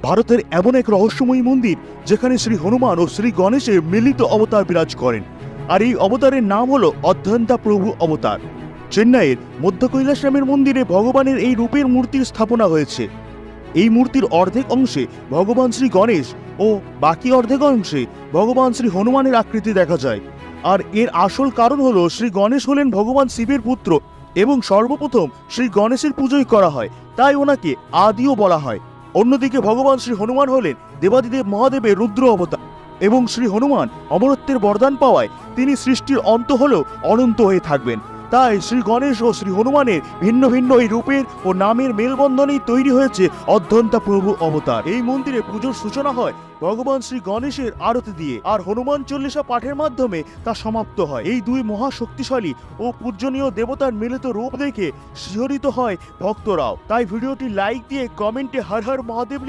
ভারতের এমন এক রহস্যময়ী মন্দির যেখানে শ্রী হনুমান ও শ্রী গণেশের মিলিত অবতার বিরাজ করেন, আর এই অবতারের নাম হলো অধ্যন্তা প্রভু অবতার। চেন্নাইয়ের মধ্য কৈলাসরামের মন্দিরে ভগবানের এই রূপের মূর্তির স্থাপনা হয়েছে। এই মূর্তির অর্ধেক অংশে ভগবান শ্রী গণেশ ও বাকি অর্ধেক অংশে ভগবান শ্রী হনুমানের আকৃতি দেখা যায়। আর এর আসল কারণ হলো শ্রী গণেশ হলেন ভগবান শিবের পুত্র এবং সর্বপ্রথম শ্রী গণেশের পুজোই করা হয়, তাই ওনাকে আদিও বলা হয়। অন্যদিকে ভগবান শ্রী হনুমান হলেন দেবাদিদেব মহাদেবের রুদ্র অবতার এবং শ্রী হনুমান অমরত্বের বরদান পাওয়ায় তিনি সৃষ্টির অন্ত হলেও অনন্ত হয়ে থাকবেন। তাই শ্রী গণেশ ও শ্রী হনুমানের ভিন্ন ভিন্ন এই রূপের ও নামের মেলবন্ধনেই তৈরি হয়েছে অধ্যন্তা প্রভু অবতার। এই মন্দিরে পুজোর সূচনা হয় ভগবান শ্রী গণেশের আরতি দিয়ে, আর হনুমান চল্লিশা পাঠের মাধ্যমে তা সমাপ্ত হয়। এই দুই মহাশক্তিশালী ও পূজনীয় দেবতার মিলিত রূপ দেখে শিহরিত হয় ভক্তরাও। তাই ভিডিওটি লাইক দিয়ে কমেন্টে হর হর মহাদেব